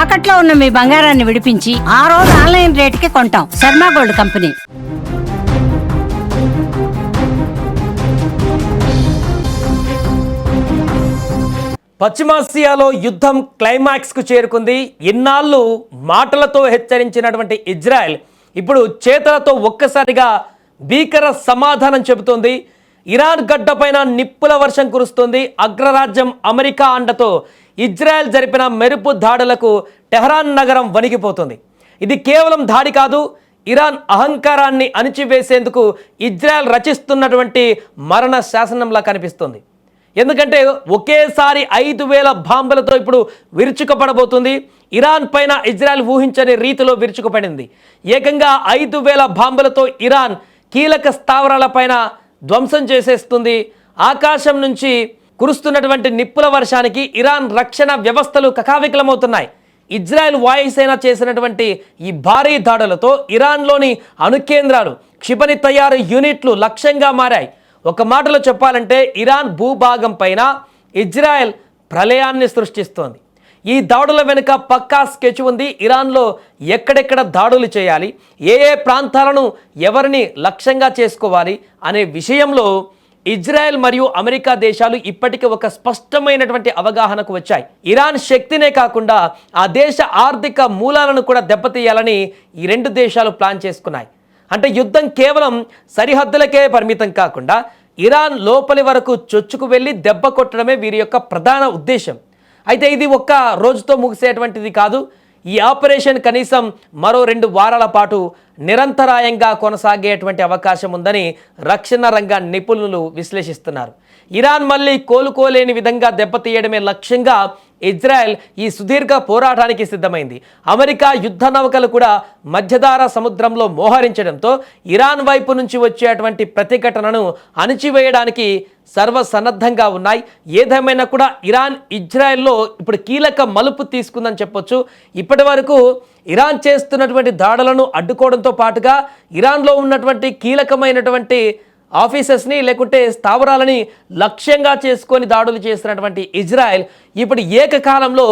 తాకట్లో ఉన్న మీ బంగారాన్ని విడిపించి ఆ రోజు ఆన్లైన్ రేటుకి కొంటాం. Sharma gold company. పశ్చిమాసియాలో యుద్ధం క్లైమాక్స్కు చేరుకుంది. ఇన్నాళ్ళు మాటలతో హెచ్చరించినటువంటి ఇజ్రాయెల్ ఇప్పుడు చేతులతో ఒక్కసారిగా భీకర సమాధానం చెబుతోంది. ఇరాన్ గడ్డపైన నిప్పుల వర్షం కురుస్తుంది. అగ్రరాజ్యం అమెరికా అండతో ఇజ్రాయెల్ జరిపిన మెరుపు దాడులకు టెహరాన్ నగరం వణికిపోతుంది. ఇది కేవలం దాడి కాదు, ఇరాన్ అహంకారాన్ని అణిచివేసేందుకు ఇజ్రాయెల్ రచిస్తున్నటువంటి మరణ శాసనంలా కనిపిస్తుంది. ఎందుకంటే ఒకేసారి 5,000 బాంబులతో ఇప్పుడు విరుచుకుపడబోతుంది. ఇరాన్ పైన ఇజ్రాయెల్ ఊహించని రీతిలో విరుచుకుపడింది. ఏకంగా 5,000 బాంబులతో ఇరాన్ కీలక స్థావరాలపైన ధ్వంసం చేసేస్తుంది. ఆకాశం నుంచి కురుస్తున్నటువంటి నిప్పుల వర్షానికి ఇరాన్ రక్షణ వ్యవస్థలు కకావికలమవుతున్నాయి. ఇజ్రాయెల్ వాయుసేన చేసినటువంటి ఈ భారీ దాడులతో ఇరాన్లోని అణుకేంద్రాలు, క్షిపణి తయారు యూనిట్లు లక్ష్యంగా మారాయి. ఒక మాటలో చెప్పాలంటే ఇరాన్ భూభాగం పైన ఇజ్రాయెల్ ప్రళయాన్ని సృష్టిస్తోంది. ఈ దాడుల వెనుక పక్కా స్కెచ్ ఉంది. ఇరాన్లో ఎక్కడెక్కడ దాడులు చేయాలి, ఏ ఏ ప్రాంతాలను ఎవరిని లక్ష్యంగా చేసుకోవాలి అనే విషయంలో ఇజ్రాయెల్ మరియు అమెరికా దేశాలు ఇప్పటికే ఒక స్పష్టమైనటువంటి అవగాహనకు వచ్చాయి. ఇరాన్ శక్తినే కాకుండా ఆ దేశ ఆర్థిక మూలాలను కూడా దెబ్బతీయాలని ఈ రెండు దేశాలు ప్లాన్ చేసుకున్నాయి. అంటే యుద్ధం కేవలం సరిహద్దులకే పరిమితం కాకుండా ఇరాన్ లోపలి వరకు చొచ్చుకు వెళ్ళి దెబ్బ కొట్టడమే వీరి యొక్క ప్రధాన ఉద్దేశం. అయితే ఇది ఒక్క రోజుతో ముగిసేటువంటిది కాదు. ఈ ఆపరేషన్ కనీసం మరో 2 వారాల పాటు నిరంతరాయంగా కొనసాగేటువంటి అవకాశం ఉందని రక్షణ రంగ నిపుణులు విశ్లేషిస్తున్నారు. ఇరాన్ మళ్ళీ కోలుకోలేని విధంగా దెబ్బతీయడమే లక్ష్యంగా ఇజ్రాయెల్ ఈ సుదీర్ఘ పోరాటానికి సిద్ధమైంది. అమెరికా యుద్ధ నౌకలు కూడా మధ్యధరా సముద్రంలో మోహరించడంతో ఇరాన్ వైపు నుంచి వచ్చేటువంటి ప్రతిఘటనను అణిచివేయడానికి సర్వసన్నద్ధంగా ఉన్నాయి. ఏదేమైనా కూడా ఇరాన్ ఇజ్రాయెల్లో ఇప్పుడు కీలక మలుపు తీసుకుందని చెప్పొచ్చు. ఇప్పటి వరకు ఇరాన్ చేస్తున్నటువంటి దాడులను అడ్డుకోవడంతో పాటుగా ఇరాన్లో ఉన్నటువంటి కీలకమైనటువంటి ఆఫీసెస్ని లేకుంటే స్థావరాలని లక్ష్యంగా చేసుకొని దాడులు చేస్తున్నటువంటి ఇజ్రాయెల్ ఇప్పుడు ఏకకాలంలో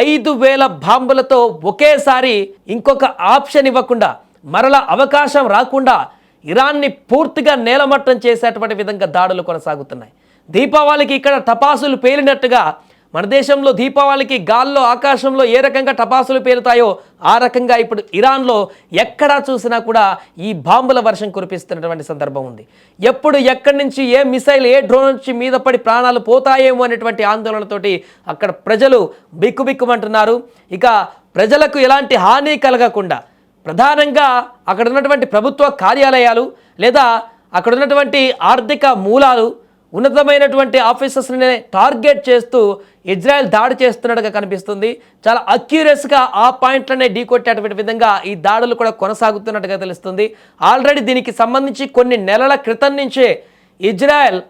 5,000 బాంబులతో ఒకేసారి ఇంకొక ఆప్షన్ ఇవ్వకుండా, మరలా అవకాశం రాకుండా ఇరాన్ని పూర్తిగా నేలమట్టం చేసేటువంటి విధంగా దాడులు కొనసాగుతున్నాయి. దీపావళికి ఇక్కడ టపాసులు పేలినట్టుగా మన దేశంలో దీపావళికి గాల్లో ఆకాశంలో ఏ రకంగా టపాసులు పేలుతాయో ఆ రకంగా ఇప్పుడు ఇరాన్లో ఎక్కడా చూసినా కూడా ఈ బాంబుల వర్షం కురిపిస్తున్నటువంటి సందర్భం ఉంది. ఎప్పుడు ఎక్కడి నుంచి ఏ మిసైల్ ఏ డ్రోన్ నుంచి మీద పడి ప్రాణాలు పోతాయేమో అనేటువంటి ఆందోళనతోటి అక్కడ ప్రజలు బిక్కుబిక్కుమంటున్నారు. ఇక ప్రజలకు ఎలాంటి హాని కలగకుండా ప్రధానంగా అక్కడ ఉన్నటువంటి ప్రభుత్వ కార్యాలయాలు లేదా అక్కడ ఉన్నటువంటి ఆర్థిక మూలాలు, ఉన్నతమైనటువంటి ఆఫీసర్స్ని టార్గెట్ చేస్తూ ఇజ్రాయెల్ దాడి చేస్తున్నట్టుగా కనిపిస్తుంది. చాలా అక్యూరియస్గా ఆ పాయింట్లనే ఢీకొట్టేటువంటి విధంగా ఈ దాడులు కూడా కొనసాగుతున్నట్టుగా తెలుస్తుంది. ఆల్రెడీ దీనికి సంబంధించి కొన్ని నెలల క్రితం నుంచే ఇజ్రాయెల్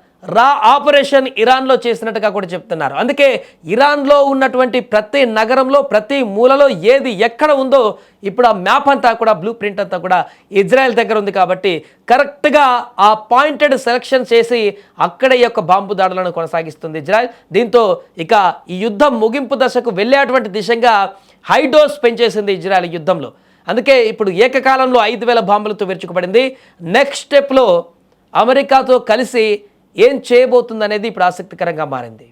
ఆపరేషన్ ఇరాన్లో చేసినట్టుగా కూడా చెప్తున్నారు. అందుకే ఇరాన్లో ఉన్నటువంటి ప్రతి నగరంలో ప్రతి మూలలో ఏది ఎక్కడ ఉందో ఇప్పుడు ఆ మ్యాప్ అంతా కూడా, బ్లూ ప్రింట్ అంతా కూడా ఇజ్రాయెల్ దగ్గర ఉంది. కాబట్టి కరెక్ట్గా ఆ పాయింటెడ్ సెలెక్షన్ చేసి అక్కడ ఈ యొక్క బాంబు దాడులను కొనసాగిస్తుంది ఇజ్రాయెల్. దీంతో ఇక ఈ యుద్ధం ముగింపు దశకు వెళ్ళేటువంటి దిశగా హైడోస్ పెంచేసింది ఇజ్రాయెల్ యుద్ధంలో. అందుకే ఇప్పుడు ఏకకాలంలో 5,000 బాంబులతో విరుచుకుపడింది. నెక్స్ట్ స్టెప్లో అమెరికాతో కలిసి ఏం చేయబోతుందనేది ఇప్పుడు ఆసక్తికరంగా మారింది.